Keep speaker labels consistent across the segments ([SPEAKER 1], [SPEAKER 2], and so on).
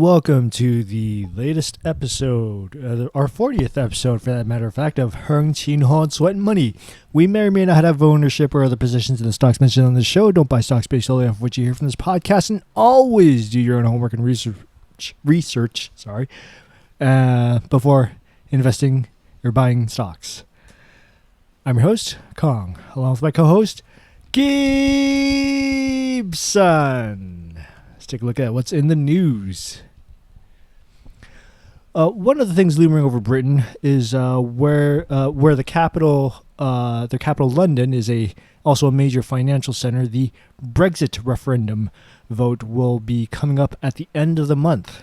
[SPEAKER 1] welcome to the latest episode, our 40th episode for that matter of fact, of Hung Chin Hon Sweatin Money. We may or may not have ownership or other positions in the stocks mentioned on the show. Don't buy stocks based solely off what you hear from this podcast, and always do your own homework and research before investing or buying stocks. I'm your host, Kong, along with my co-host, Gibson. Let's take a look at what's in the news. One of the things looming over Britain is where the capital, their capital London, is also a major financial center. The Brexit referendum vote will be coming up at the end of the month.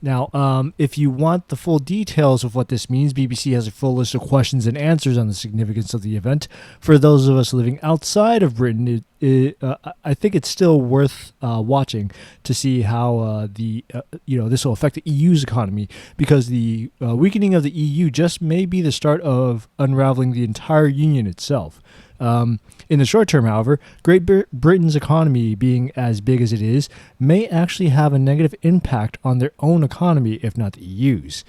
[SPEAKER 1] Now, if you want the full details of what this means, BBC has a full list of questions and answers on the significance of the event. For those of us living outside of Britain, I think it's still worth watching to see how this will affect the EU's economy, because the weakening of the EU just may be the start of unraveling the entire union itself. In the short term, however, Great Britain's economy, being as big as it is, may actually have a negative impact on their own economy, if not the EU's.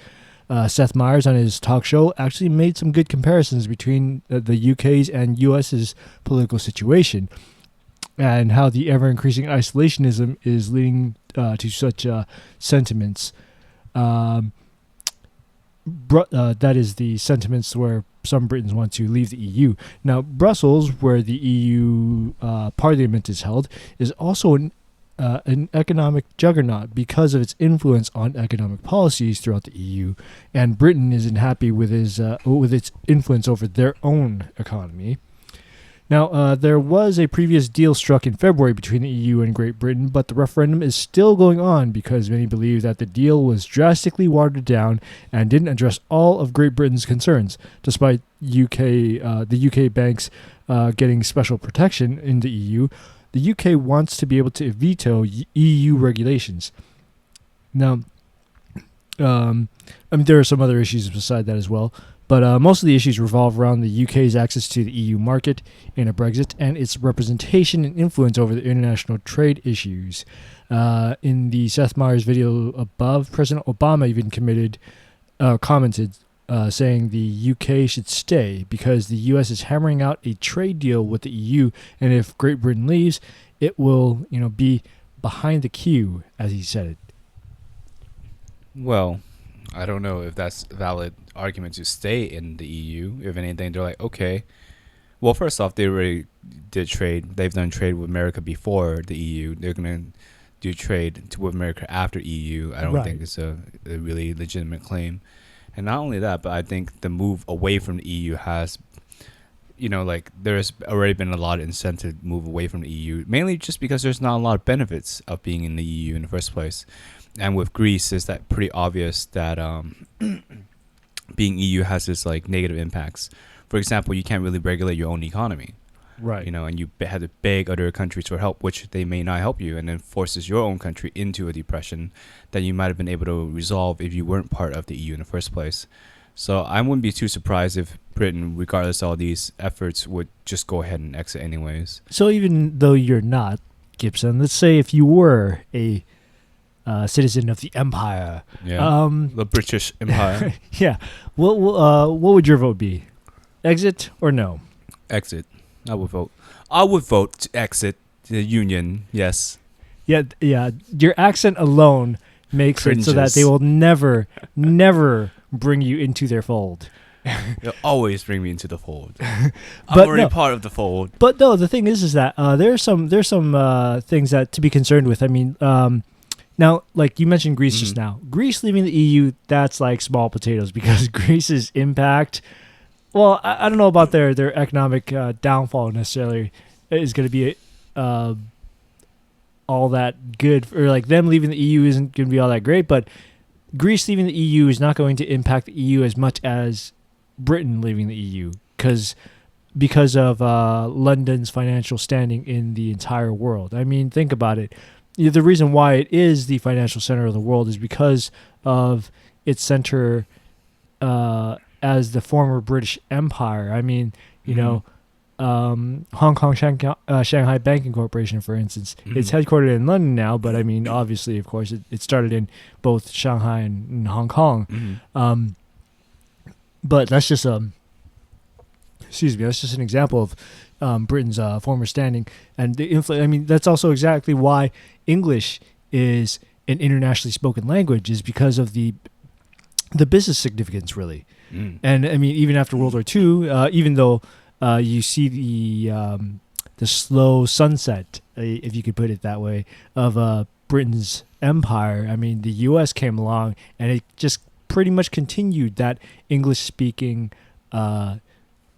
[SPEAKER 1] Seth Meyers on his talk show actually made some good comparisons between the UK's and US's political situation, and how the ever-increasing isolationism is leading to such sentiments. That is the sentiments where some Britons want to leave the EU. Now, Brussels, where the EU Parliament is held, is also an economic juggernaut because of its influence on economic policies throughout the EU, and Britain isn't happy with its influence over their own economy. Now, there was a previous deal struck in February between the EU and Great Britain, but the referendum is still going on because many believe that the deal was drastically watered down and didn't address all of Great Britain's concerns, despite the UK banks getting special protection in the EU. The UK wants to be able to veto EU regulations. Now, there are some other issues beside that as well. But most of the issues revolve around the UK's access to the EU market in a Brexit and its representation and influence over the international trade issues. In the Seth Meyers video above, President Obama even commented saying the UK should stay because the US is hammering out a trade deal with the EU, and if Great Britain leaves, it will, be behind the queue, as he said it.
[SPEAKER 2] Well, I don't know if that's a valid argument to stay in the EU. If anything, they're like, okay. Well, first off, they already did trade. They've done trade with America before the EU. They're going to do trade with America after EU. I don't think it's a really legitimate claim. And not only that, but I think the move away from the EU has, there's already been a lot of incentive to move away from the EU, mainly just because there's not a lot of benefits of being in the EU in the first place. And with Greece, it's that pretty obvious that being EU has this negative impacts. For example, you can't really regulate your own economy,
[SPEAKER 1] right?
[SPEAKER 2] And you had to beg other countries for help, which they may not help you, and then forces your own country into a depression that you might have been able to resolve if you weren't part of the EU in the first place. So I wouldn't be too surprised if Britain, regardless of all these efforts, would just go ahead and exit anyways.
[SPEAKER 1] So even though you're not, Gibson, let's say if you were a citizen of the empire.
[SPEAKER 2] Yeah, the British Empire.
[SPEAKER 1] Yeah. What would your vote be? Exit or no?
[SPEAKER 2] Exit. I would vote. I would vote to exit the union, yes.
[SPEAKER 1] Yeah. Your accent alone makes
[SPEAKER 2] Cringes.
[SPEAKER 1] it so that they will never bring you into their fold.
[SPEAKER 2] They'll always bring me into the fold.
[SPEAKER 1] I'm
[SPEAKER 2] already part of the fold.
[SPEAKER 1] But no, the thing is that there's some things that to be concerned with. I mean, now, like you mentioned Greece just now. Greece leaving the EU, that's like small potatoes because Greece's impact, well, I don't know about their economic downfall necessarily is going to be all that good. Or like them leaving the EU isn't going to be all that great, but Greece leaving the EU is not going to impact the EU as much as Britain leaving the EU because of London's financial standing in the entire world. I mean, think about it. The reason why it is the financial center of the world is because of its center as the former British Empire. I mean, you know, Hong Kong Shanghai Banking Corporation, for instance. It's headquartered in London now, but I mean, obviously, of course, it started in both Shanghai and Hong Kong. But that's just that's just an example of Britain's former standing and the influence. I mean, that's also exactly why English is an internationally spoken language, is because of the business significance, really. And I mean, even after World War II, even though you see the slow sunset, if you could put it that way, of Britain's empire. I mean, the U.S. came along and it just pretty much continued that English-speaking,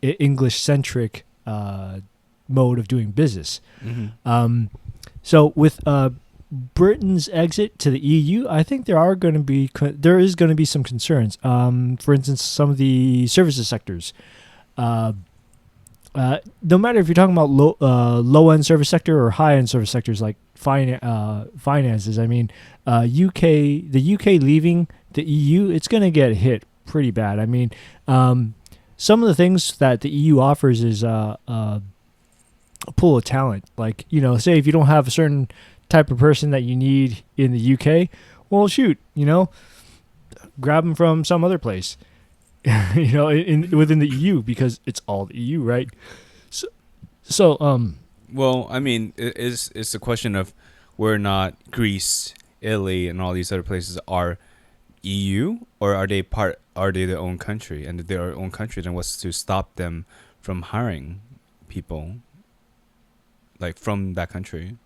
[SPEAKER 1] English-centric mode of doing business. So with Britain's exit to the EU, I think there is going to be some concerns. For instance, some of the services sectors. No matter if you're talking about low-end service sector or high-end service sectors like finances, I mean, the UK leaving the EU, it's going to get hit pretty bad. I mean, some of the things that the EU offers is a pool of talent. Like, say if you don't have a certain type of person that you need in the UK, well, shoot, grab them from some other place. Within the EU, because it's all the EU, right? So
[SPEAKER 2] well, I mean, it's a question of whether or not Greece, Italy, and all these other places are EU, or are they their own country? And if they're their own country, then what's to stop them from hiring people like from that country?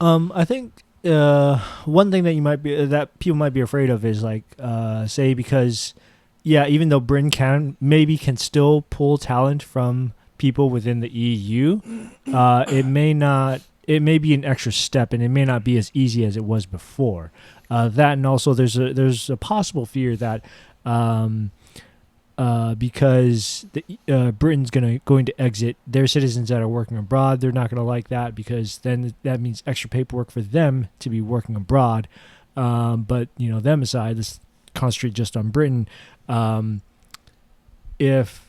[SPEAKER 1] I think one thing that people might be afraid of is like say, because even though Britain can still pull talent from people within the EU, it may be an extra step, and it may not be as easy as it was before. That, and also there's a possible fear that because Britain's going to exit, their citizens that are working abroad, they're not going to like that, because then that means extra paperwork for them to be working abroad. But them aside, let's concentrate just on Britain. If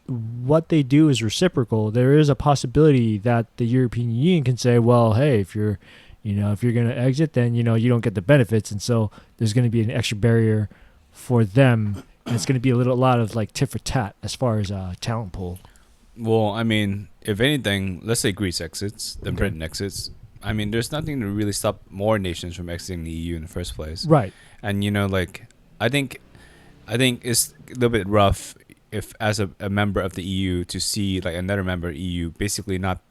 [SPEAKER 1] what they do is reciprocal, there is a possibility that the European Union can say, well, hey, if you're going to exit, then you don't get the benefits, and so there's going to be an extra barrier for them, and it's going to be a lot of like tit for tat as far as talent pool.
[SPEAKER 2] Well, I mean, if anything, let's say Greece exits, then Britain exits. I mean, there's nothing to really stop more nations from exiting the EU in the first place,
[SPEAKER 1] right?
[SPEAKER 2] And I think it's a little bit rough if, as a member of the EU, to see like another member of the EU basically not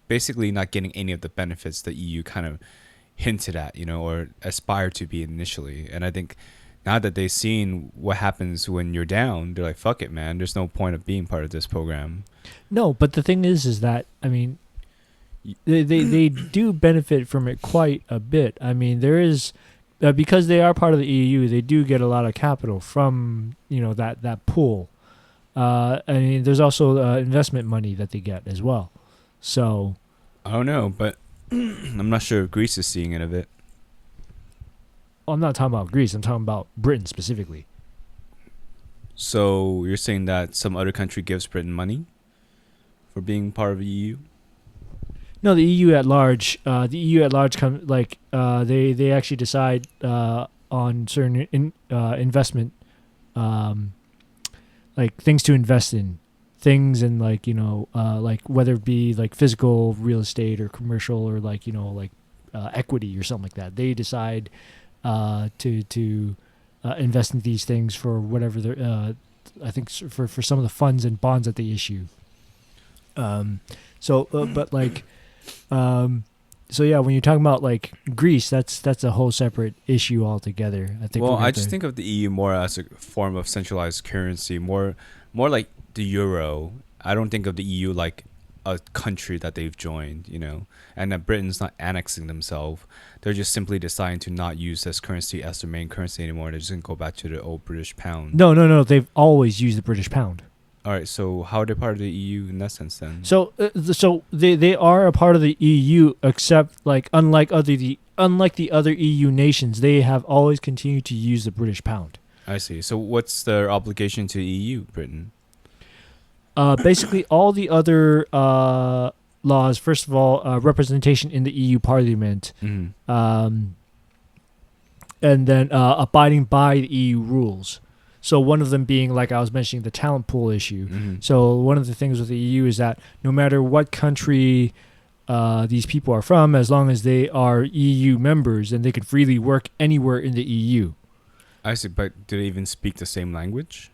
[SPEAKER 2] getting any of the benefits the EU kind of hinted at, or aspired to be initially. And I think now that they've seen what happens when you're down, they're like, fuck it, man. There's no point of being part of this program.
[SPEAKER 1] No, but the thing is that, I mean, they do benefit from it quite a bit. I mean, there is, because they are part of the EU, they do get a lot of capital from, that pool. I mean, there's also investment money that they get as well. So
[SPEAKER 2] I don't know, but I'm not sure if Greece is seeing it of it.
[SPEAKER 1] I'm not talking about Greece. I'm talking about Britain specifically.
[SPEAKER 2] So you're saying that some other country gives Britain money for being part of the EU?
[SPEAKER 1] No, the EU at large. They actually decide on certain investment, like things to invest in, things, and like whether it be like physical real estate or commercial, or like equity or something like that. They decide to invest in these things for whatever they're, I think for some of the funds and bonds that they issue. When you're talking about like Greece, that's a whole separate issue altogether. I think.
[SPEAKER 2] Well, I just think of the EU more as a form of centralized currency, more like the euro. I don't think of the EU like a country that they've joined, and that Britain's not annexing themselves. They're just simply deciding to not use this currency as their main currency anymore. They're just going to go back to the old British pound.
[SPEAKER 1] No. They've always used the British pound.
[SPEAKER 2] All right, so how are they part of the EU in that sense then?
[SPEAKER 1] So they are a part of the EU, except like unlike the other EU nations, they have always continued to use the British pound.
[SPEAKER 2] I see. So what's their obligation to EU, Britain?
[SPEAKER 1] Basically, all the other laws. First of all, representation in the EU Parliament,
[SPEAKER 2] Mm-hmm.
[SPEAKER 1] and then abiding by the EU rules. So one of them being, like I was mentioning, the talent pool issue.
[SPEAKER 2] Mm-hmm.
[SPEAKER 1] So one of the things with the EU is that no matter what country these people are from, as long as they are EU members, then they can freely work anywhere in the EU.
[SPEAKER 2] I see, but do they even speak the same language?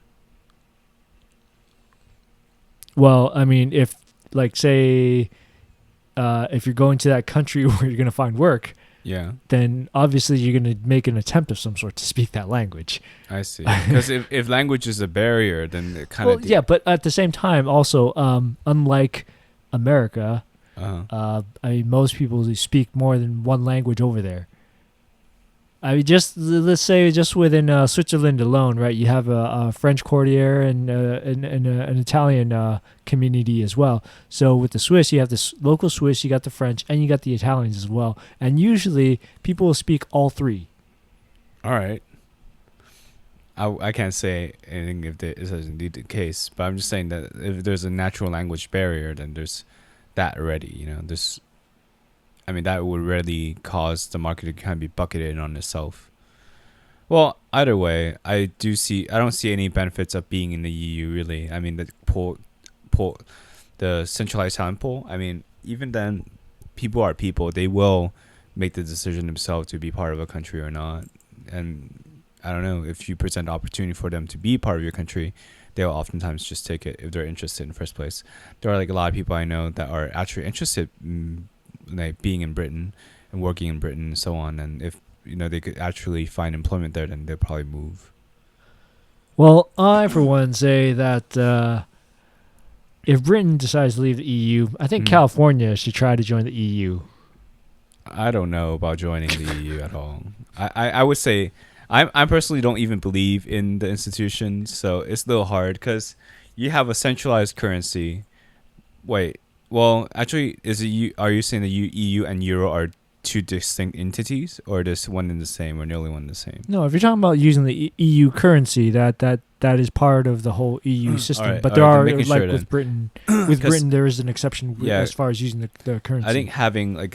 [SPEAKER 1] Well, I mean, if, like, say, if you're going to that country where you're going to find work,
[SPEAKER 2] Yeah,
[SPEAKER 1] then obviously you're going to make an attempt of some sort to speak that language.
[SPEAKER 2] I see. Because if language is a barrier, then it kind of...
[SPEAKER 1] Yeah, but at the same time, also, unlike America,
[SPEAKER 2] Uh-huh.
[SPEAKER 1] I mean, most people speak more than one language over there. I mean, just let's say just within Switzerland alone, right? You have a French courtier and an Italian community as well. So with the Swiss, you have the local Swiss, you got the French, and you got the Italians as well. And usually, people will speak all three.
[SPEAKER 2] All right. I can't say anything if this is indeed the case, but I'm just saying that if there's a natural language barrier, then there's that already. You know, there's... I mean, that would really cause the market to kind of be bucketed on itself. Well, either way, I don't see any benefits of being in the EU, really. I mean, the centralized talent pool, I mean, even then, people are people. They will make the decision themselves to be part of a country or not. And I don't know, if you present opportunity for them to be part of your country, they'll oftentimes just take it if they're interested in the first place. There are like a lot of people I know that are actually interested in like being in Britain and working in Britain and so on, and if they could actually find employment there, then they'll probably move.
[SPEAKER 1] Well, I for one say that if Britain decides to leave the EU, I think California should try to join the EU.
[SPEAKER 2] I don't know about joining the EU at all. I would say I personally don't even believe in the institutions, so it's a little hard because you have a centralized currency. Wait. Well, actually, are you saying the EU and Euro are two distinct entities, or just one and the same, or nearly one and the same?
[SPEAKER 1] No, if you're talking about using the EU currency, that is part of the whole EU system.
[SPEAKER 2] Right,
[SPEAKER 1] but there are,
[SPEAKER 2] like
[SPEAKER 1] sure with Britain, there is an exception as far as using the currency.
[SPEAKER 2] I think having like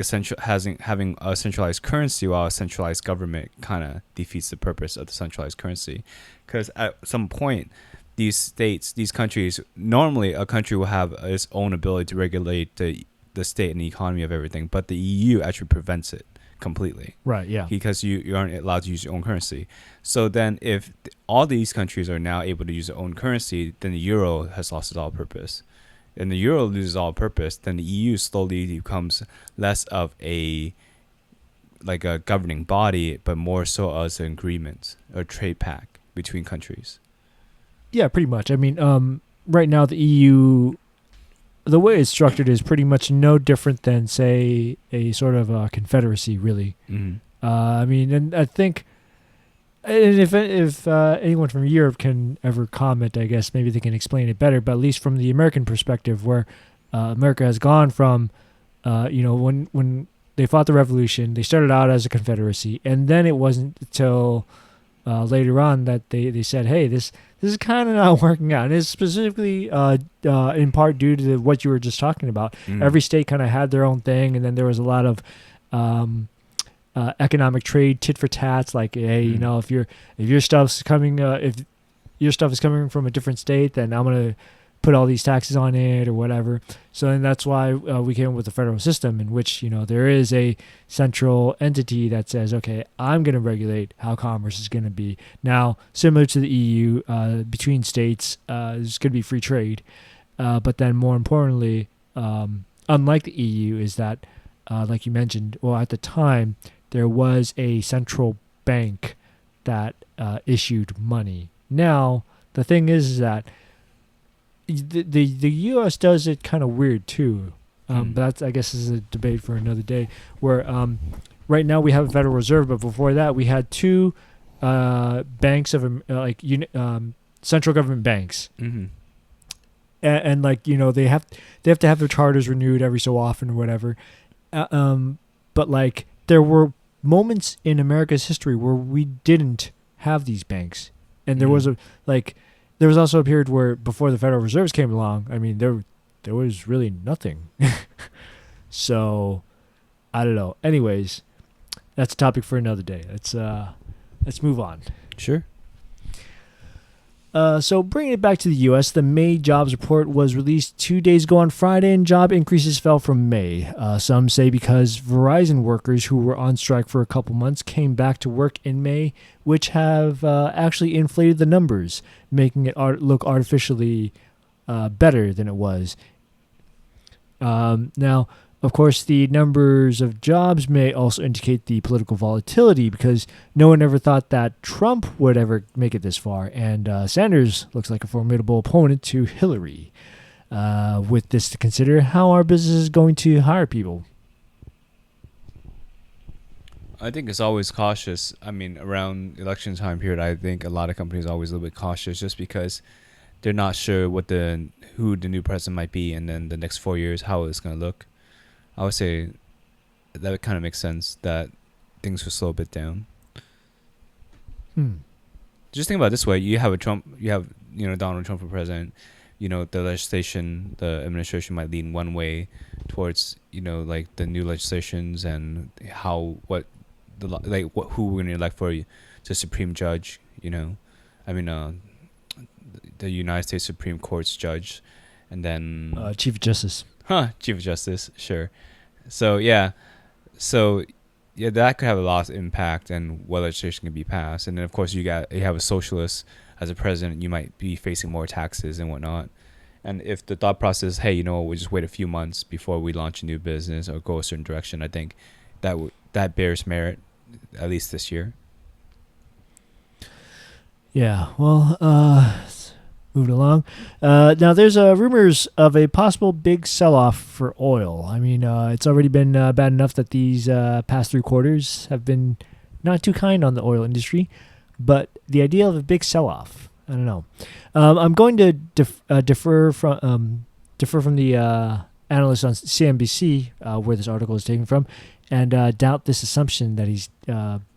[SPEAKER 2] having a centralized currency while a centralized government kind of defeats the purpose of the centralized currency, because at some point, these countries, normally a country will have its own ability to regulate the state and the economy of everything, but the EU actually prevents it completely.
[SPEAKER 1] Right, yeah.
[SPEAKER 2] Because you aren't allowed to use your own currency. So then if all these countries are now able to use their own currency, then the euro has lost its all purpose. And the euro loses all purpose, then the EU slowly becomes less of a governing body, but more so as an agreement or trade pact between countries.
[SPEAKER 1] Yeah, pretty much. I mean, right now the EU, the way it's structured is pretty much no different than, say, a sort of a confederacy, really.
[SPEAKER 2] Mm-hmm.
[SPEAKER 1] I mean, and I think, and if anyone from Europe can ever comment, I guess maybe they can explain it better. But at least from the American perspective, where America has gone from, when they fought the revolution, they started out as a confederacy, and then it wasn't until later on that they said, hey, this is kind of not working out. And it's specifically in part due to what you were just talking about. Every state kind of had their own thing, and then there was a lot of economic trade, tit for tats. Like, hey, if your stuff's coming, if your stuff is coming from a different state, then I'm gonna put all these taxes on it or whatever. So then that's why we came up with the federal system, in which there is a central entity that says, okay, I'm going to regulate how commerce is going to be. Now, similar to the EU, between states, there's going to be free trade. But then more importantly, unlike the EU, is that, like you mentioned, well, at the time, there was a central bank that issued money. Now, the thing is that the U.S. does it kind of weird too, but that's, I guess, is a debate for another day. Where right now we have a Federal Reserve, but before that we had two banks of central government banks, and they have to have their charters renewed every so often or whatever. But there were moments in America's history where we didn't have these banks. And there was there was also a period where before the Federal Reserves came along, I mean there was really nothing. So I don't know. Anyways, that's a topic for another day. Let's move on.
[SPEAKER 2] Sure.
[SPEAKER 1] So bringing it back to the U.S., the May jobs report was released 2 days ago on Friday, and job increases fell from May. Some say because Verizon workers who were on strike for a couple months came back to work in May, which have actually inflated the numbers, making it look artificially better than it was. Now, of course, the numbers of jobs may also indicate the political volatility because no one ever thought that Trump would ever make it this far, and Sanders looks like a formidable opponent to Hillary. With this to consider, how are businesses going to hire people?
[SPEAKER 2] I think it's always cautious. I mean, around election time period, I think a lot of companies are always a little bit cautious just because they're not sure who the new president might be, and then the next 4 years how it's going to look. I would say that kind of makes sense that things will slow a bit down. Just think about it this way: you have Donald Trump for president. The legislation, the administration might lean one way towards like the new legislations and who we're going to elect for the Supreme Judge. The United States Supreme Court's judge, and then
[SPEAKER 1] Chief Justice.
[SPEAKER 2] Chief Justice, sure. So that could have a lot of impact and what legislation can be passed. And then of course you have a socialist as a president, you might be facing more taxes and whatnot. And if the thought process, hey, we'll just wait a few months before we launch a new business or go a certain direction, I think that bears merit, at least this year.
[SPEAKER 1] Yeah, well, moving along. Now, there's rumors of a possible big sell-off for oil. I mean, it's already been bad enough that these past 3 quarters have been not too kind on the oil industry, but the idea of a big sell-off, I don't know. I'm going to defer from the analyst on CNBC, where this article is taken from, and doubt this assumption that he's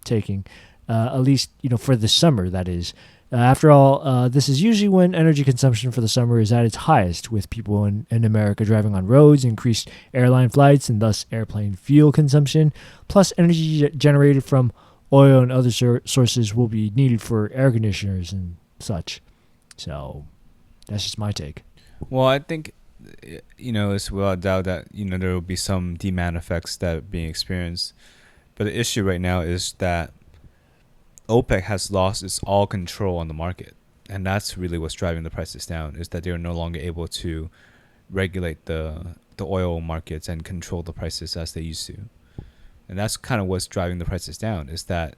[SPEAKER 1] taking, at least for the summer, that is. After all, this is usually when energy consumption for the summer is at its highest, with people in America driving on roads, increased airline flights, and thus airplane fuel consumption, plus energy generated from oil and other sources will be needed for air conditioners and such. So that's just my take.
[SPEAKER 2] Well, I think, it's without doubt that, there will be some demand effects that are being experienced. But the issue right now is that OPEC has lost its all control on the market, and that's really what's driving the prices down, is that they're no longer able to regulate the oil markets and control the prices as they used to. And that's kind of what's driving the prices down, is that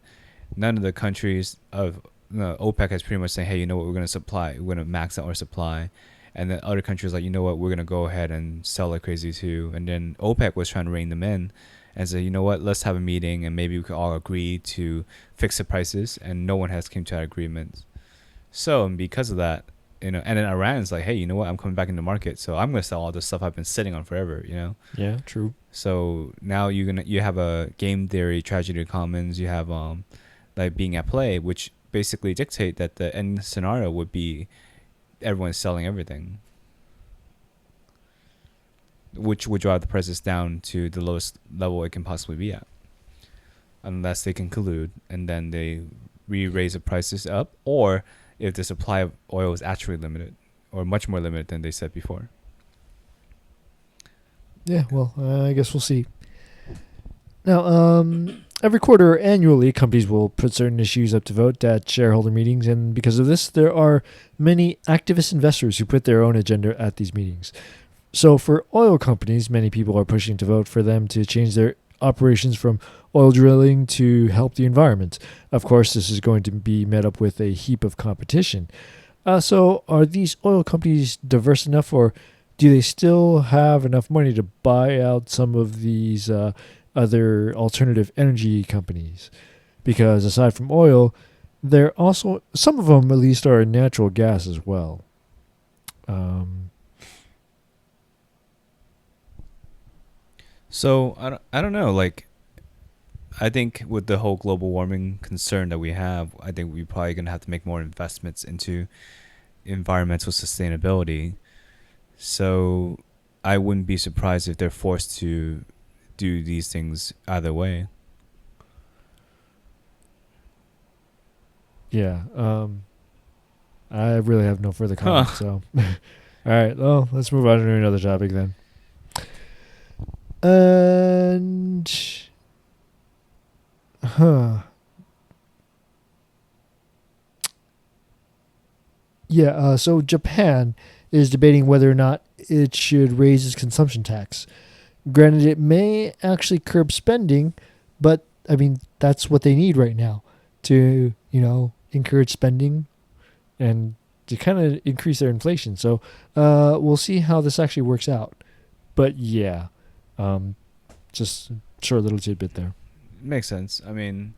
[SPEAKER 2] none of the countries of OPEC has pretty much saying, hey, we're going to supply, we're going to max out our supply. And then other countries like, we're going to go ahead and sell like crazy too. And then OPEC was trying to rein them in and say, let's have a meeting and maybe we could all agree to fix the prices. And no one has came to that agreement. So, and because of that, and then Iran's like, hey, I'm coming back in the market, so I'm going to sell all this stuff I've been sitting on forever,
[SPEAKER 1] Yeah, true.
[SPEAKER 2] So now you have a game theory tragedy commons, you have like being at play, which basically dictate that the end scenario would be everyone's selling everything, which would drive the prices down to the lowest level it can possibly be at, unless they can collude and then they raise the prices up, or if the supply of oil is actually limited or much more limited than they said before.
[SPEAKER 1] Yeah, well, I guess we'll see. Now, every quarter or annually, companies will put certain issues up to vote at shareholder meetings, and because of this, there are many activist investors who put their own agenda at these meetings. So for oil companies, many people are pushing to vote for them to change their operations from oil drilling to help the environment. Of course, this is going to be met up with a heap of competition. So are these oil companies diverse enough, or do they still have enough money to buy out some of these other alternative energy companies? Because aside from oil, there also, some of them at least, are natural gas as well.
[SPEAKER 2] So I don't know. Like, I think with the whole global warming concern that we have, I think we're probably going to have to make more investments into environmental sustainability. So I wouldn't be surprised if they're forced to do these things either way.
[SPEAKER 1] Yeah. I really have no further comment. So, all right. Well, let's move on to another topic then. And, yeah. So Japan is debating whether or not it should raise its consumption tax. Granted, it may actually curb spending, but I mean that's what they need right now to encourage spending and to kind of increase their inflation. So we'll see how this actually works out. But yeah, just short little tidbit there.
[SPEAKER 2] Makes sense. I mean,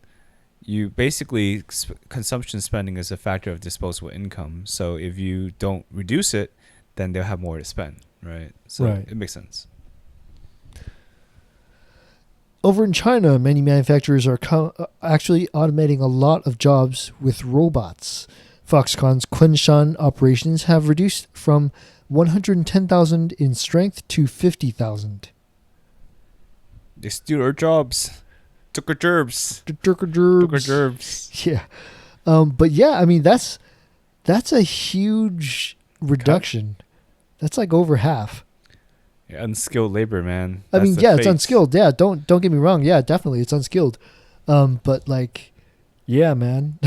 [SPEAKER 2] you basically consumption spending is a factor of disposable income. So if you don't reduce it, then they'll have more to spend, right? So it makes sense.
[SPEAKER 1] Over in China, many manufacturers are actually automating a lot of jobs with robots. Foxconn's Kunshan operations have reduced from 110,000 in strength to 50,000.
[SPEAKER 2] They steal our jobs. Took our gerbs.
[SPEAKER 1] Took our gerbs. Yeah. But yeah, I mean, that's a huge reduction. That's like over half.
[SPEAKER 2] Yeah, unskilled labor, man.
[SPEAKER 1] I mean, yeah, it's unskilled. Yeah, don't get me wrong. Yeah, definitely, it's unskilled. But like, yeah, man.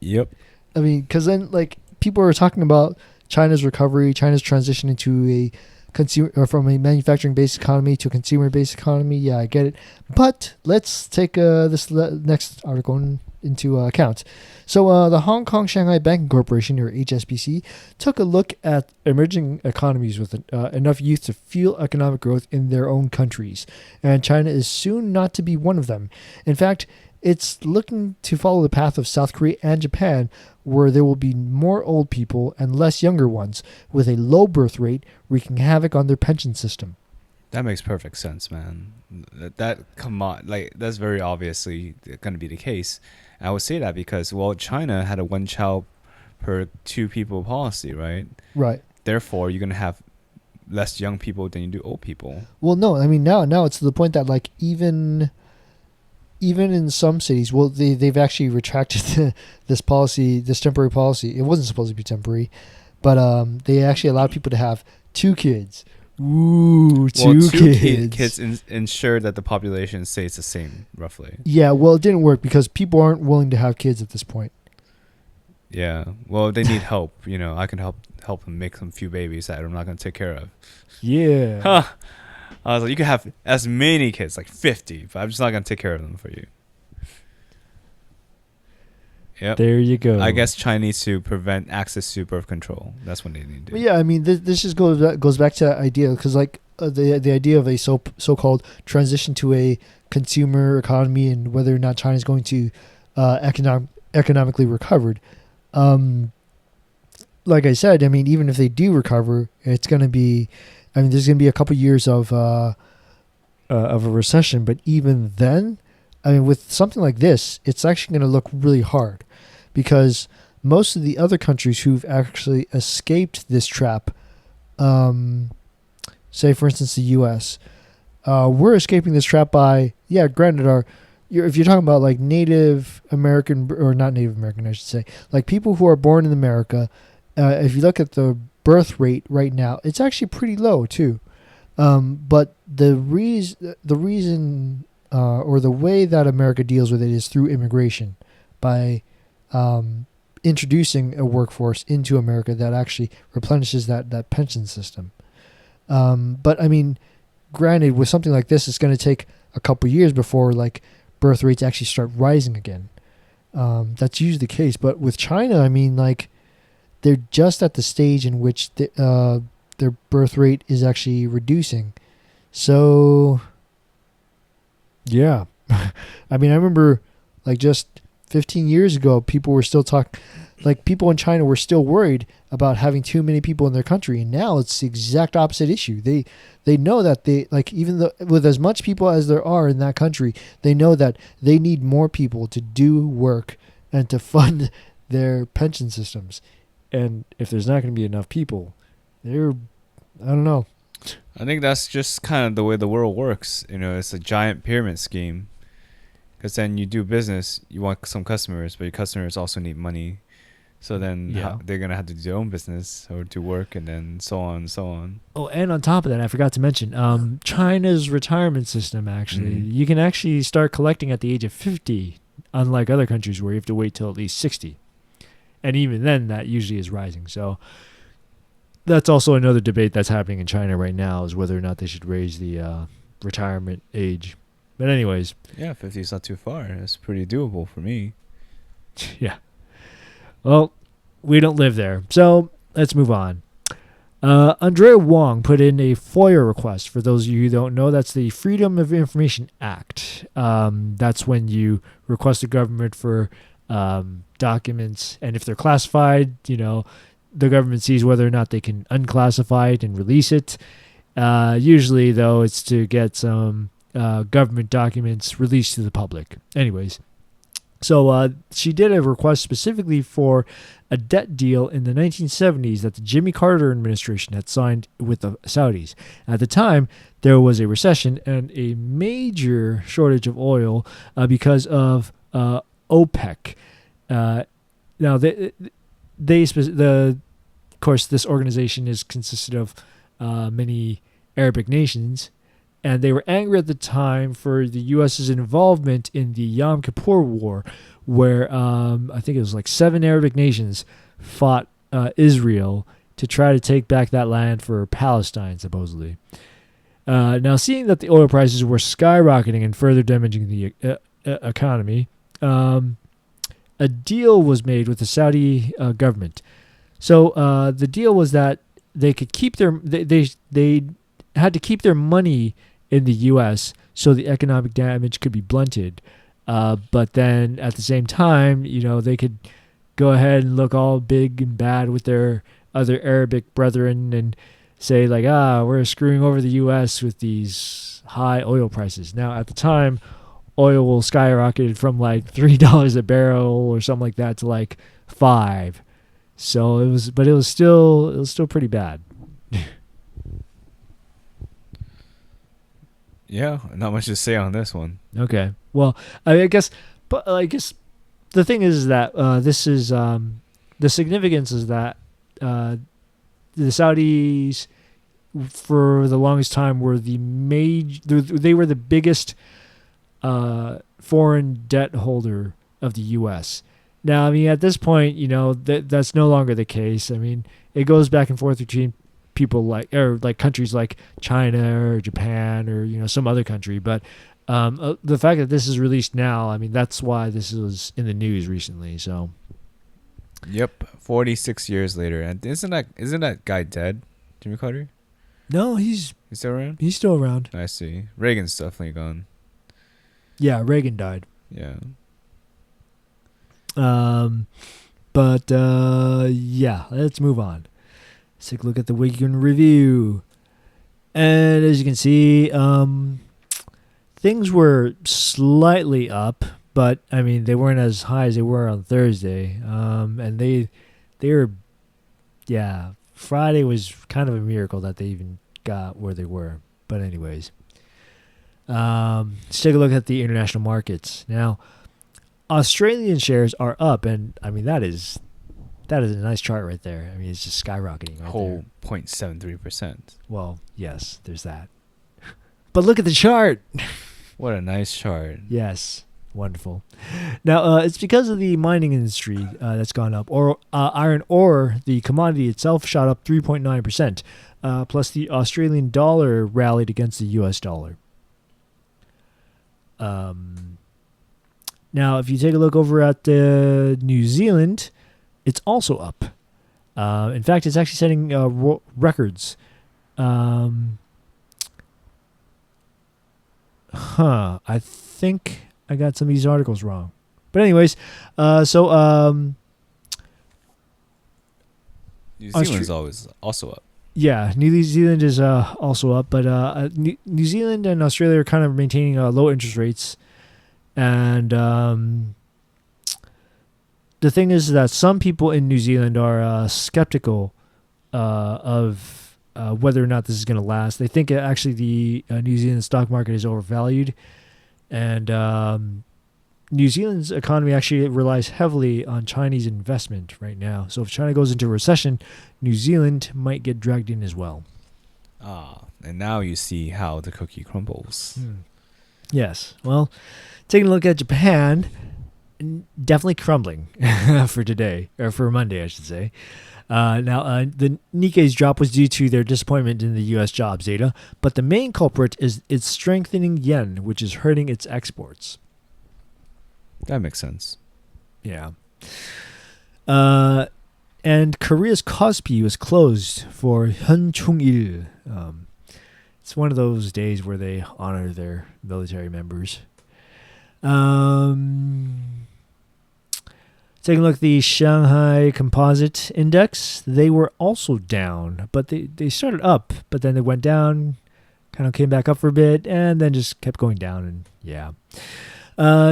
[SPEAKER 2] Yep.
[SPEAKER 1] I mean, because then like people are talking about China's recovery, China's transition into a consumer or from a manufacturing-based economy to a consumer-based economy. Yeah, I get it. But let's take this next article into account. So the Hong Kong Shanghai Banking Corporation, or HSBC, took a look at emerging economies with enough youth to fuel economic growth in their own countries. And China is soon not to be one of them. In fact, it's looking to follow the path of South Korea and Japan, where there will be more old people and less younger ones, with a low birth rate wreaking havoc on their pension system.
[SPEAKER 2] That makes perfect sense, man. That's very obviously going to be the case. I would say that because, well, China had a one child per two people policy, right?
[SPEAKER 1] Right.
[SPEAKER 2] Therefore, you're going to have less young people than you do old people.
[SPEAKER 1] Well, no, I mean, now it's to the point that, like, even in some cities, well, they've actually retracted this policy, this temporary policy. It wasn't supposed to be temporary, but they actually allowed people to have 2 kids. Ooh, two kids
[SPEAKER 2] ensure that the population stays the same, roughly.
[SPEAKER 1] Yeah, well, it didn't work because people aren't willing to have kids at this point.
[SPEAKER 2] Yeah, well, they need help. I can help them make some few babies that I'm not going to take care of.
[SPEAKER 1] Yeah.
[SPEAKER 2] Huh. I was like, you can have as many kids, like 50, but I'm just not going to take care of them for you. Yep.
[SPEAKER 1] There you go.
[SPEAKER 2] I guess China needs to prevent access to birth control. That's what they need to do.
[SPEAKER 1] But yeah, I mean, this just goes back to that idea, because like the idea of a so-called transition to a consumer economy and whether or not China is going to economically recovered. Like I said, I mean, even if they do recover, it's going to be, I mean, there's going to be a couple years of a recession. But even then, I mean, with something like this, it's actually going to look really hard, because most of the other countries who've actually escaped this trap, say for instance the U.S., we're escaping this trap by, yeah, granted, if you're talking about like Native American, or not Native American, I should say, like people who are born in America, if you look at the birth rate right now, it's actually pretty low too. But the reason or the way that America deals with it is through immigration, by introducing a workforce into America that actually replenishes that pension system. But I mean, granted, with something like this, it's going to take a couple years before like birth rates actually start rising again. That's usually the case. But with China, I mean, like, they're just at the stage in which their birth rate is actually reducing. So, yeah. I mean, I remember like just 15 years ago, people were still like people in China were still worried about having too many people in their country, and now it's the exact opposite issue. They know that they like even though with as much people as there are in that country, they know that they need more people to do work and to fund their pension systems. And if there's not going to be enough people, I don't know.
[SPEAKER 2] I think that's just kind of the way the world works. It's a giant pyramid scheme. Because then you do business, you want some customers, but your customers also need money. So then they're going to have to do their own business or do work, and then so on and so on.
[SPEAKER 1] Oh, and on top of that, I forgot to mention, China's retirement system, actually. You can actually start collecting at the age of 50, unlike other countries where you have to wait till at least 60. And even then, that usually is rising. So that's also another debate that's happening in China right now, is whether or not they should raise the retirement age. But anyways.
[SPEAKER 2] Yeah, 50 is not too far. That's pretty doable for me.
[SPEAKER 1] Yeah. Well, we don't live there. So let's move on. Andrea Wong put in a FOIA request. For those of you who don't know, that's the Freedom of Information Act. That's when you request the government for documents. And if they're classified, the government sees whether or not they can unclassify it and release it. Usually, though, it's to get some government documents released to the public. Anyways, so she did a request specifically for a debt deal in the 1970s that the Jimmy Carter administration had signed with the Saudis. At the time, there was a recession and a major shortage of oil because of OPEC. Now, of course, this organization is consisted of many Arabic nations. And they were angry at the time for the U.S.'s involvement in the Yom Kippur War, where I think it was like 7 Arabic nations fought Israel to try to take back that land for Palestine, supposedly. Now, seeing that the oil prices were skyrocketing and further damaging the economy, a deal was made with the Saudi government. So the deal was that they could keep their they had to keep their money in the U.S. so the economic damage could be blunted. But then at the same time, they could go ahead and look all big and bad with their other Arabic brethren and say like, we're screwing over the U.S. with these high oil prices. Now, at the time, oil skyrocketed from like $3 a barrel or something like that to like $5. So it was still pretty bad.
[SPEAKER 2] Yeah, not much to say on this one.
[SPEAKER 1] Okay. Well, I guess the thing is that this is the significance is that the Saudis for the longest time were they were the biggest foreign debt holder of the U.S. Now, I mean, at this point, that's no longer the case. I mean, it goes back and forth between people like countries like China or Japan or some other country, but the fact that this is released now, I mean, that's why this was in the news recently. So,
[SPEAKER 2] yep, 46 years later, and isn't that guy dead, Jimmy Carter?
[SPEAKER 1] No, he's
[SPEAKER 2] still around.
[SPEAKER 1] He's still around.
[SPEAKER 2] I see. Reagan's definitely gone.
[SPEAKER 1] Yeah, Reagan died.
[SPEAKER 2] Yeah.
[SPEAKER 1] But yeah, let's move on. Let's take a look at the weekend review. And as you can see, things were slightly up, but I mean, they weren't as high as they were on Thursday. And they were, yeah, Friday was kind of a miracle that they even got where they were. But anyways, let's take a look at the international markets. Now, Australian shares are up, and I mean, that is a nice chart right there. I mean, it's just skyrocketing right
[SPEAKER 2] whole 0.73%.
[SPEAKER 1] Well, yes, there's that. But look at the chart.
[SPEAKER 2] What a nice chart.
[SPEAKER 1] Yes, wonderful. Now, it's because of the mining industry that's gone up. Or iron ore, the commodity itself, shot up 3.9%. Plus, the Australian dollar rallied against the U.S. dollar. Now, if you take a look over at New Zealand, it's also up. In fact, it's actually setting records. I think I got some of these articles wrong. But anyways, so
[SPEAKER 2] New Zealand's always also up.
[SPEAKER 1] Yeah, New Zealand is also up, but New Zealand and Australia are kind of maintaining low interest rates. And the thing is that some people in New Zealand are skeptical of whether or not this is going to last. They think actually the New Zealand stock market is overvalued. And New Zealand's economy actually relies heavily on Chinese investment right now. So if China goes into a recession, New Zealand might get dragged in as well.
[SPEAKER 2] And now you see how the cookie crumbles.
[SPEAKER 1] Yes. Well, taking a look at Japan, definitely crumbling for today, or for Monday, I should say. The Nikkei's drop was due to their disappointment in the U.S. jobs data, but the main culprit is its strengthening yen, which is hurting its exports.
[SPEAKER 2] That makes sense.
[SPEAKER 1] Yeah. And Korea's Kospi was closed for Heonchung-il. It's one of those days where they honor their military members. Taking a look at the Shanghai Composite Index, they were also down, but they started up, but then they went down, kind of came back up for a bit, and then just kept going down, and yeah.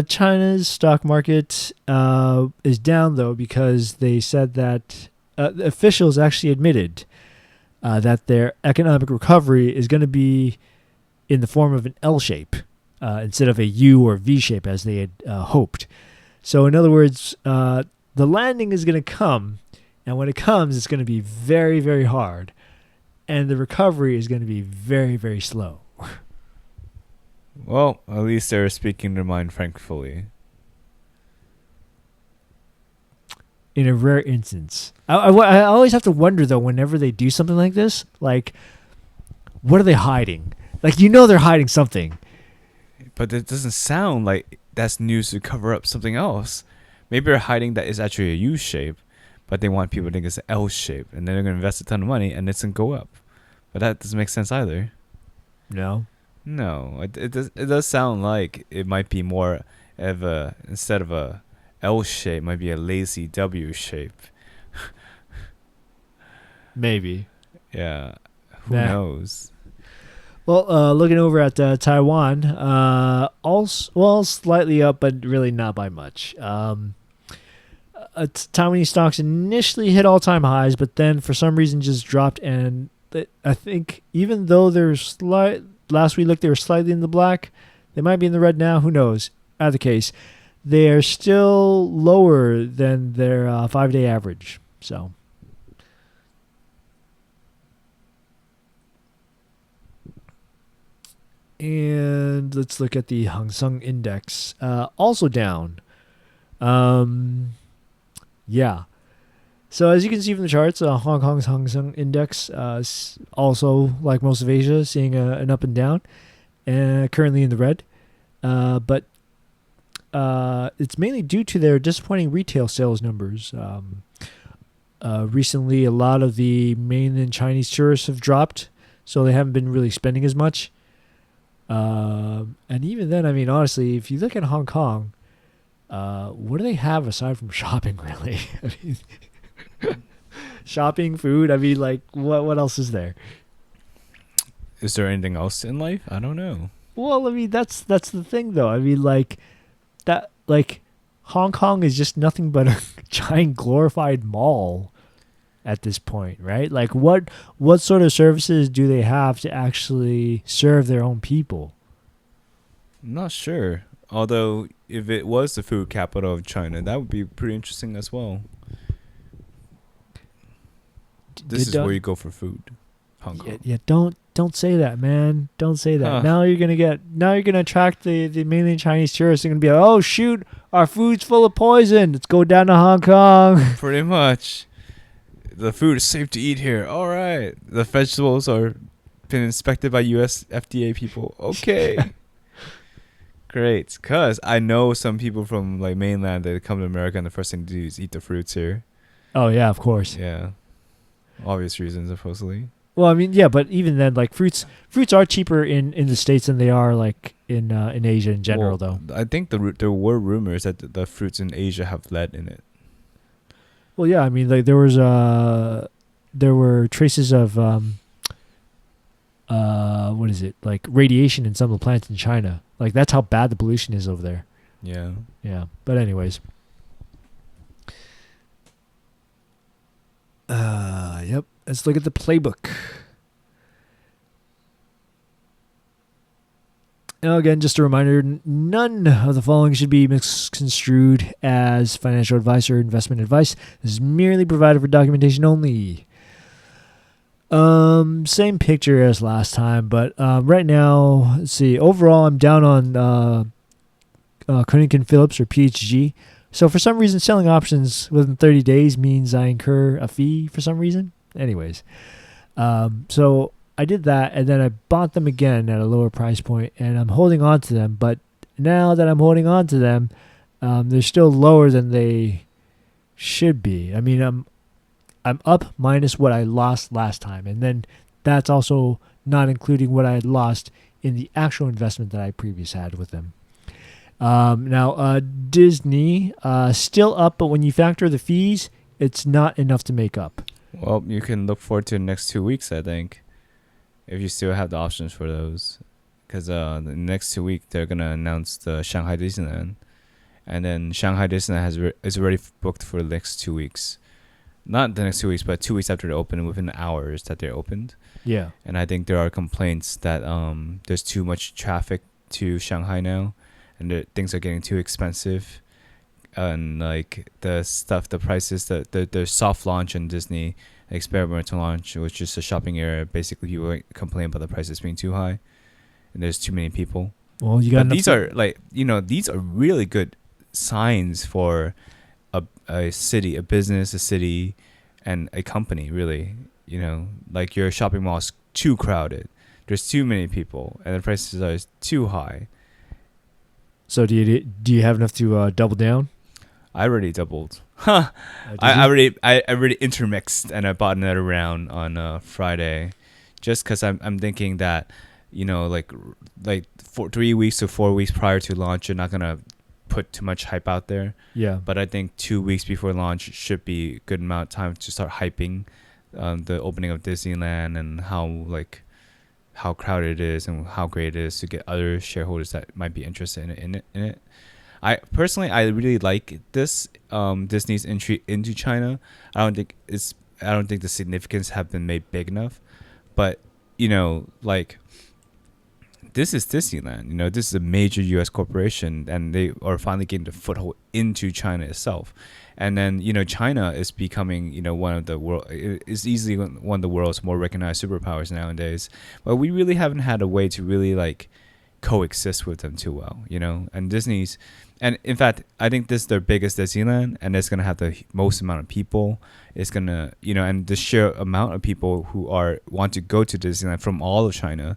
[SPEAKER 1] China's stock market is down, though, because they said that officials actually admitted that their economic recovery is going to be in the form of an L shape instead of a U or V shape as they had hoped. So in other words, the landing is going to come, and when it comes, it's going to be very, very hard, and the recovery is going to be very, very slow.
[SPEAKER 2] Well, at least they're speaking their mind frankly.
[SPEAKER 1] In a rare instance. I always have to wonder, though, whenever they do something like this, like, what are they hiding? Like, they're hiding something.
[SPEAKER 2] But it doesn't sound like that's news to cover up something else. Maybe they're hiding that it's actually a U shape, but they want people to think it's an L shape, and then they're going to invest a ton of money, and it's going to go up. But that doesn't make sense either.
[SPEAKER 1] No?
[SPEAKER 2] No. It does sound like it might be more of a, instead of a L shape, might be a lazy W shape.
[SPEAKER 1] Maybe.
[SPEAKER 2] Yeah. Who knows?
[SPEAKER 1] Well, looking over at Taiwan, also, slightly up, but really not by much. Taiwanese stocks initially hit all-time highs, but then for some reason just dropped. And I think even though last we looked, they were slightly in the black. They might be in the red now. Who knows? Either case, they are still lower than their 5-day average. So. And let's look at the Hang Seng Index. Also down. Yeah. So as you can see from the charts, Hong Kong's Hang Seng Index also, like most of Asia, seeing an up and down. Currently in the red. But it's mainly due to their disappointing retail sales numbers. Recently, a lot of the mainland Chinese tourists have dropped, so they haven't been really spending as much. And even then, I mean, honestly, if you look at Hong Kong, what do they have aside from shopping, really? I mean, shopping, food. I mean, like, what else is there?
[SPEAKER 2] Is there anything else in life? I don't know.
[SPEAKER 1] Well, I mean, that's the thing, though. I mean, Hong Kong is just nothing but a giant glorified mall at this point, right? Like, what sort of services do they have to actually serve their own people?
[SPEAKER 2] I'm not sure. Although, if it was the food capital of China, that would be pretty interesting as well. This is where you go for food, Hong Kong.
[SPEAKER 1] Yeah, don't say that, man. Don't say that. Now you're gonna attract the mainland Chinese tourists. They're gonna be like, oh shoot, our food's full of poison. Let's go down to Hong Kong.
[SPEAKER 2] Pretty much. The food is safe to eat here. All right. The vegetables are been inspected by U.S. FDA people. Okay. Great. Because I know some people from like mainland that come to America and the first thing to do is eat the fruits here.
[SPEAKER 1] Oh, yeah, of course.
[SPEAKER 2] Yeah. Obvious reasons, supposedly.
[SPEAKER 1] Well, I mean, yeah, but even then, like, fruits are cheaper in the States than they are, like, in Asia in general, though.
[SPEAKER 2] I think there were rumors that the fruits in Asia have lead in it.
[SPEAKER 1] Well, yeah, I mean, like, there was there were traces of what is it, like radiation in some of the plants in China. Like that's how bad the pollution is over there.
[SPEAKER 2] Yeah.
[SPEAKER 1] Yeah. But anyways. Yep. Let's look at the playbook. Now, again, just a reminder, none of the following should be misconstrued as financial advice or investment advice. This is merely provided for documentation only. Same picture as last time, but right now, let's see. Overall, I'm down on Koenig & Phillips or PHG. So for some reason, selling options within 30 days means I incur a fee for some reason. Anyways, so I did that, and then I bought them again at a lower price point, and I'm holding on to them. But now that I'm holding on to them, they're still lower than they should be. I mean, I'm up minus what I lost last time, and then that's also not including what I had lost in the actual investment that I previously had with them. Now, Disney, still up, but when you factor the fees, it's not enough to make up.
[SPEAKER 2] Well, you can look forward to the next 2 weeks, I think, if you still have the options for those. Because the next 2 weeks, they're going to announce the Shanghai Disneyland. And then Shanghai Disneyland is already booked for the next 2 weeks. Not the next 2 weeks, but 2 weeks after they open, within hours that they're opened.
[SPEAKER 1] Yeah.
[SPEAKER 2] And I think there are complaints that there's too much traffic to Shanghai now. And things are getting too expensive. And like the prices, the soft launch in Disney, experimental launch, which is a shopping area, basically people complain about the prices being too high. And there's too many people.
[SPEAKER 1] Well, you got
[SPEAKER 2] these are these are really good signs for a city, a business, a city, and a company, really. Like your shopping mall is too crowded. There's too many people, and the prices are too high.
[SPEAKER 1] So do you have enough to double down?
[SPEAKER 2] I already doubled. I already intermixed, and I bought another round on Friday, just because I'm thinking that like for 3 weeks to 4 weeks prior to launch, you're not gonna put too much hype out there.
[SPEAKER 1] Yeah.
[SPEAKER 2] But I think 2 weeks before launch should be a good amount of time to start hyping the opening of Disneyland and how crowded it is and how great it is to get other shareholders that might be interested in it. I personally really like this Disney's entry into China. I don't think the significance have been made big enough, but this is Disneyland. This is a major U.S. corporation, and they are finally getting the foothold into China itself. And then China is becoming one of the world is easily one of the world's more recognized superpowers nowadays. But we really haven't had a way to really coexist with them too well. And Disney's. And in fact, I think this is their biggest Disneyland, and it's going to have the most amount of people. It's going to, and the sheer amount of people who want to go to Disneyland from all of China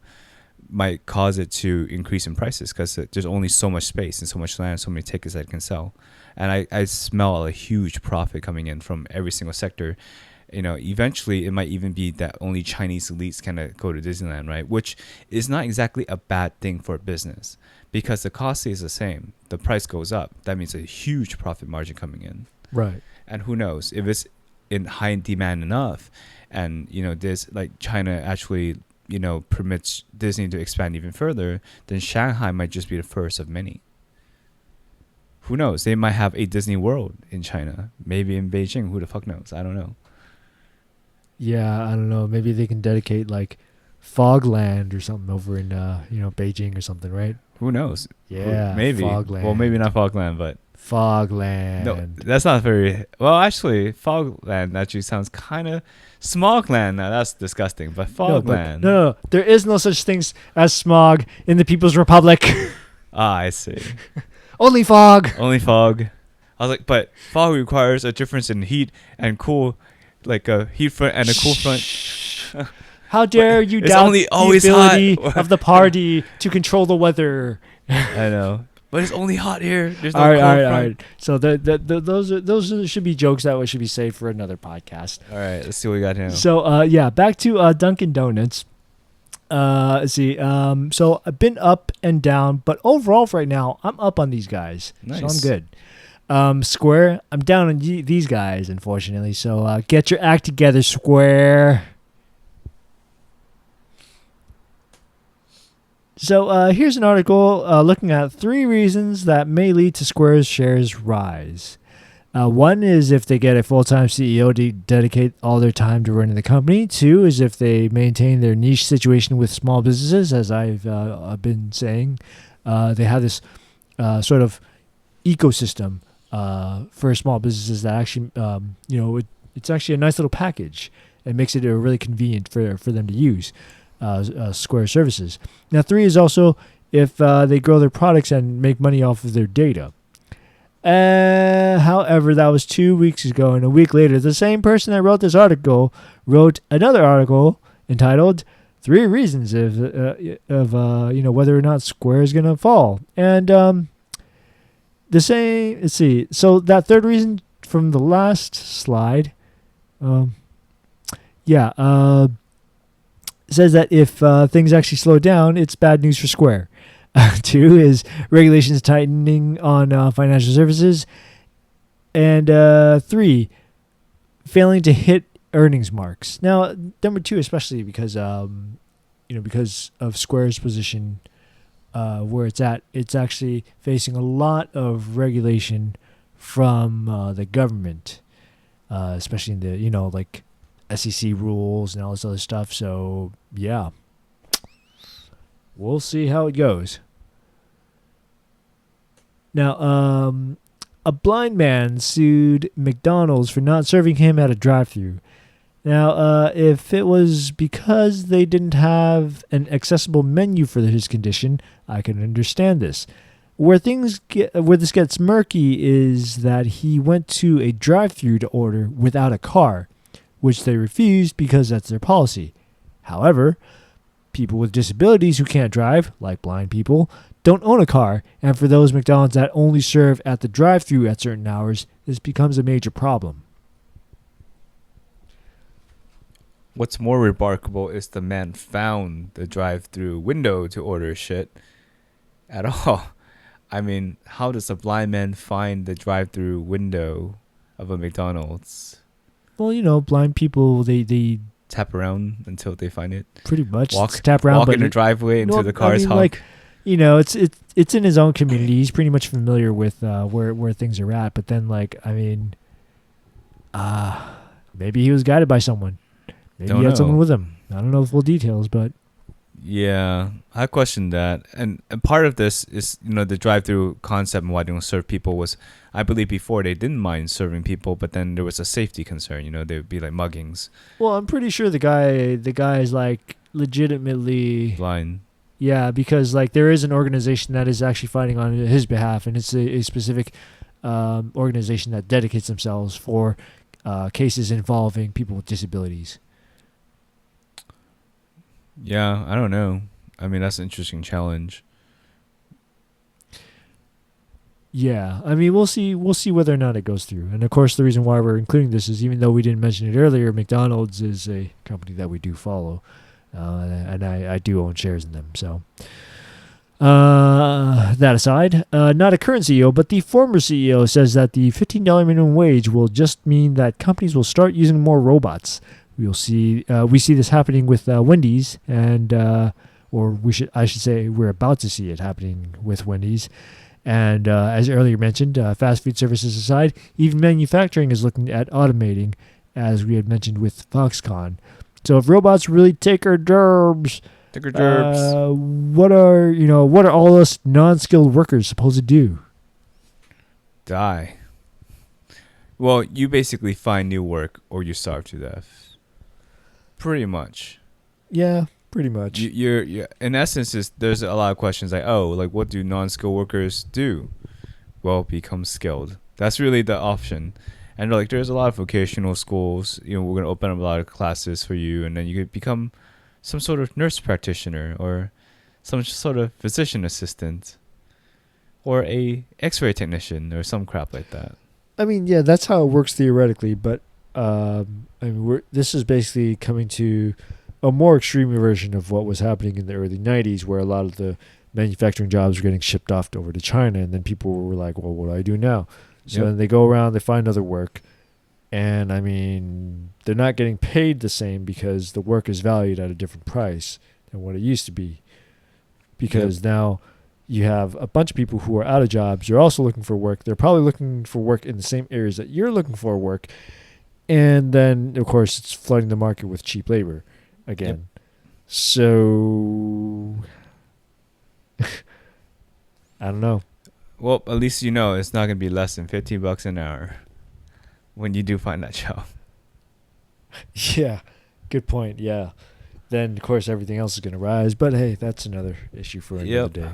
[SPEAKER 2] might cause it to increase in prices because there's only so much space and so much land, so many tickets that it can sell. And I smell a huge profit coming in from every single sector. Eventually it might even be that only Chinese elites can go to Disneyland, right? Which is not exactly a bad thing for a business because the cost stays the same. The price goes up. That means a huge profit margin coming in.
[SPEAKER 1] Right.
[SPEAKER 2] And who knows if it's in high demand enough and, this China actually, permits Disney to expand even further, then Shanghai might just be the first of many. Who knows? They might have a Disney World in China. Maybe in Beijing. Who the fuck knows? I don't know.
[SPEAKER 1] Yeah, I don't know. Maybe they can dedicate Fogland or something over in Beijing or something, right?
[SPEAKER 2] Who knows?
[SPEAKER 1] Yeah,
[SPEAKER 2] maybe.
[SPEAKER 1] Fogland.
[SPEAKER 2] Well, maybe not Fogland, but
[SPEAKER 1] Fogland.
[SPEAKER 2] No, that's not very well. Actually, Fogland actually sounds kind of Smogland. Now that's disgusting. But Fogland.
[SPEAKER 1] No, there is no such things as smog in the People's Republic.
[SPEAKER 2] I see.
[SPEAKER 1] Only fog.
[SPEAKER 2] Only fog. I was like, but fog requires a difference in heat and cool, like a heat front and a cool front.
[SPEAKER 1] How dare you doubt the ability of the party to control the weather?
[SPEAKER 2] I know, but it's only hot here. There's no
[SPEAKER 1] all
[SPEAKER 2] cold front.
[SPEAKER 1] right. So those should be jokes that should be saved for another podcast.
[SPEAKER 2] All right, let's see what we got here.
[SPEAKER 1] So back to Dunkin Donuts. Let's see. So I've been up and down, but overall right now I'm up on these guys.
[SPEAKER 2] Nice.
[SPEAKER 1] So I'm good. Square, I'm down on these guys, unfortunately. So get your act together, Square. So here's an article looking at 3 reasons that may lead to Square's shares rise. One is if they get a full-time CEO to dedicate all their time to running the company. 2 is if they maintain their niche situation with small businesses, as I've been saying. They have this sort of ecosystem for small businesses that actually, it's actually a nice little package. It makes it really convenient for them to use. Square services. Now, 3 is also if they grow their products and make money off of their data. However, that was 2 weeks ago, and a week later, the same person that wrote this article wrote another article entitled 3 Reasons of whether or not Square is going to fall. And the same, let's see, so that third reason from the last slide, says that if things actually slow down, it's bad news for Square. 2 is regulations tightening on financial services. And 3, failing to hit earnings marks. Now, number 2, especially because because of Square's position where it's at, it's actually facing a lot of regulation from the government, especially in the like SEC rules and all this other stuff. So yeah, we'll see how it goes. Now, a blind man sued McDonald's for not serving him at a drive-thru. Now, if it was because they didn't have an accessible menu for his condition, I can understand this. Where this gets murky is that he went to a drive-thru to order without a car, which they refused because that's their policy. However, people with disabilities who can't drive, like blind people, don't own a car, and for those McDonald's that only serve at the drive-thru at certain hours, this becomes a major problem.
[SPEAKER 2] What's more remarkable is the man found the drive-thru window to order shit at all. I mean, how does a blind man find the drive-thru window of a McDonald's?
[SPEAKER 1] Well, blind people, they
[SPEAKER 2] tap around until they find it.
[SPEAKER 1] Pretty much. Tap around,
[SPEAKER 2] walk in the driveway until the car's honk.
[SPEAKER 1] It's in his own community. He's pretty much familiar with where things are at. But then, maybe he was guided by someone. Maybe he had someone with him. I don't know the full details, but
[SPEAKER 2] yeah, I question that. And part of this is, the drive-through concept and why they don't serve people was, I believe before they didn't mind serving people, but then there was a safety concern. They would be like muggings.
[SPEAKER 1] Well, I'm pretty sure the guy is like legitimately
[SPEAKER 2] blind.
[SPEAKER 1] Yeah, because there is an organization that is actually fighting on his behalf, and it's a specific organization that dedicates themselves for cases involving people with disabilities.
[SPEAKER 2] Yeah, I don't know. I mean, that's an interesting challenge.
[SPEAKER 1] Yeah, I mean, we'll see whether or not it goes through. And of course, the reason why we're including this is, even though we didn't mention it earlier, McDonald's is a company that we do follow, and I do own shares in them. So that aside, not a current CEO, but the former CEO says that the $15 minimum wage will just mean that companies will start using more robots. We see this happening with Wendy's, and I should say we're about to see it happening with Wendy's. And as earlier mentioned, fast food services aside, even manufacturing is looking at automating, as we had mentioned with Foxconn. So if robots really take our jobs, what are all us non-skilled workers supposed to do?
[SPEAKER 2] Die. Well, you basically find new work or you starve to death. Pretty much.
[SPEAKER 1] Yeah, pretty much.
[SPEAKER 2] You're in essence, there's a lot of questions like, what do non-skilled workers do? Well, become skilled. That's really the option. And there's a lot of vocational schools. We're going to open up a lot of classes for you, and then you could become some sort of nurse practitioner or some sort of physician assistant or a X-ray technician or some crap like that.
[SPEAKER 1] I mean, yeah, that's how it works theoretically, but this is basically coming to a more extreme version of what was happening in the early 90s, where a lot of the manufacturing jobs were getting shipped off over to China, and then people were like, well, what do I do now?
[SPEAKER 3] So then they go around, they find other work. And, I mean, they're not getting paid the same because the work is valued at a different price than what it used to be. Because now you have a bunch of people who are out of jobs. You're also looking for work. They're probably looking for work in the same areas that you're looking for work. And then, of course, it's flooding the market with cheap labor again. So, I don't know.
[SPEAKER 2] Well, at least you know it's not going to be less than $15 an hour when you do find that job.
[SPEAKER 3] Yeah, good point. Yeah. Then, of course, everything else is going to rise. But, hey, that's another issue for another day.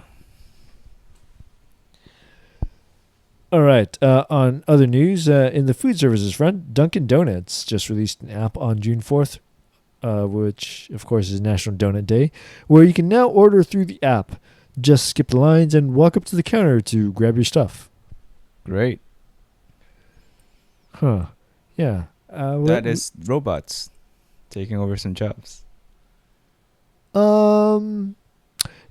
[SPEAKER 3] All right. On other news, in the food services front, Dunkin Donuts just released an app on June 4th, which, of course, is National Donut Day, where you can now order through the app. Just skip the lines and walk up to the counter to grab your stuff.
[SPEAKER 2] Great.
[SPEAKER 3] Huh. Yeah.
[SPEAKER 2] That is robots taking over some jobs.
[SPEAKER 3] No,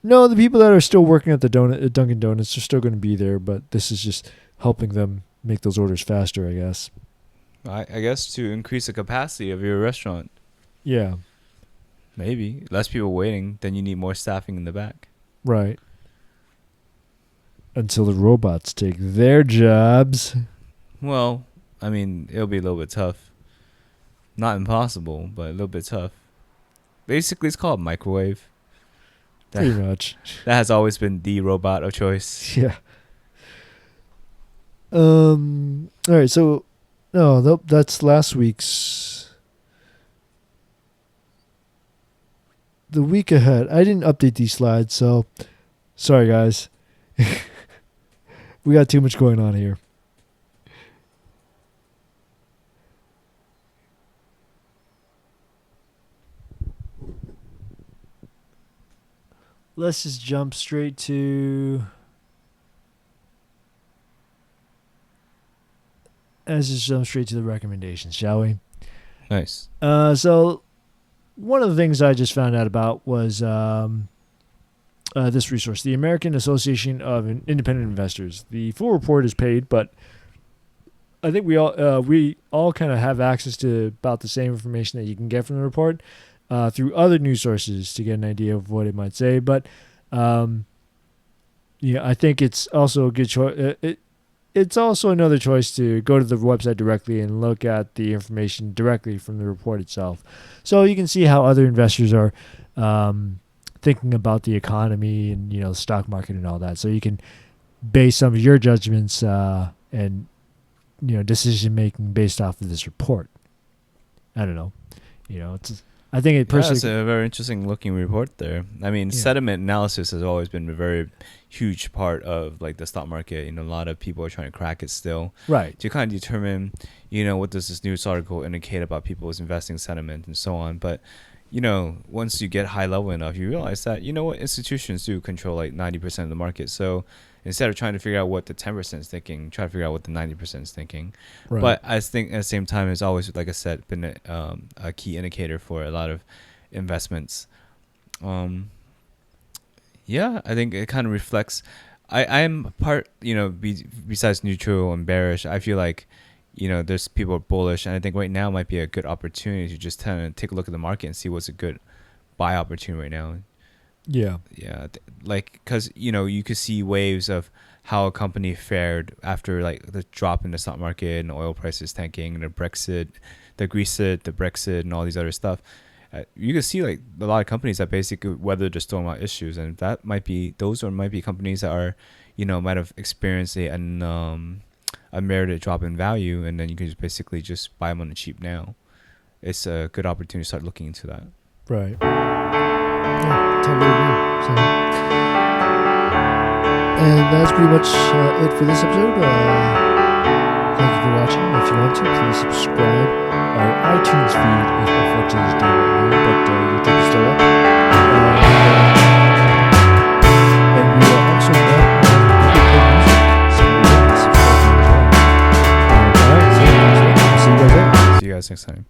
[SPEAKER 3] the people that are still working at the Dunkin' Donuts are still going to be there, but this is just helping them make those orders faster, I guess.
[SPEAKER 2] I guess to increase the capacity of your restaurant.
[SPEAKER 3] Yeah.
[SPEAKER 2] Maybe. Less people waiting, then you need more staffing in the back.
[SPEAKER 3] Right. Until the robots take their jobs.
[SPEAKER 2] Well, I mean, it'll be a little bit tough. Not impossible, but a little bit tough. Basically, it's called microwave.
[SPEAKER 3] Pretty much.
[SPEAKER 2] That has always been the robot of choice.
[SPEAKER 3] Yeah. All right, so that's last week's. The week ahead, I didn't update these slides, so sorry guys. We got too much going on here. Let's just jump straight to the recommendations, shall we?
[SPEAKER 2] Nice.
[SPEAKER 3] So one of the things I just found out about was this resource, the American Association of Independent Investors. The full report is paid, but I think we all kind of have access to about the same information that you can get from the report through other news sources to get an idea of what it might say. But I think it's also a good choice. It's also another choice to go to the website directly and look at the information directly from the report itself. So you can see how other investors are thinking about the economy and, the stock market and all that. So you can base some of your judgments and, decision making based off of this report. I don't know. I think it personally.
[SPEAKER 2] It's a very interesting looking report there. I mean, sentiment analysis has always been a very huge part of like the stock market. A lot of people are trying to crack it still.
[SPEAKER 3] Right.
[SPEAKER 2] To kind of determine, what does this news article indicate about people's investing sentiment and so on. But, once you get high level enough, you realize that, institutions do control like 90% of the market. So instead of trying to figure out what the 10% is thinking, try to figure out what the 90% is thinking. Right. But I think at the same time, it's always, like I said, been a key indicator for a lot of investments. I think it kind of reflects. I'm part, besides neutral and bearish, I feel like, there's people are bullish. And I think right now might be a good opportunity to just kind of take a look at the market and see what's a good buy opportunity right now.
[SPEAKER 3] Yeah.
[SPEAKER 2] Yeah. Because, you could see waves of how a company fared after like the drop in the stock market and oil prices tanking and the Brexit, and all these other stuff. You can see like a lot of companies that basically weathered the storm out issues. And that might be companies that are, might have experienced a merited drop in value. And then you can just basically just buy them on the cheap now. It's a good opportunity to start looking into that.
[SPEAKER 3] Right. Yeah, totally agree. So, and that's pretty much it for this episode. Thank you for watching. If you want to, please subscribe. Our iTunes feed is unfortunately down right now, but your drip is still up. And we are also now on Google Play Music, so subscribe to it as well. Alright, so see you guys later.
[SPEAKER 2] See you guys next time.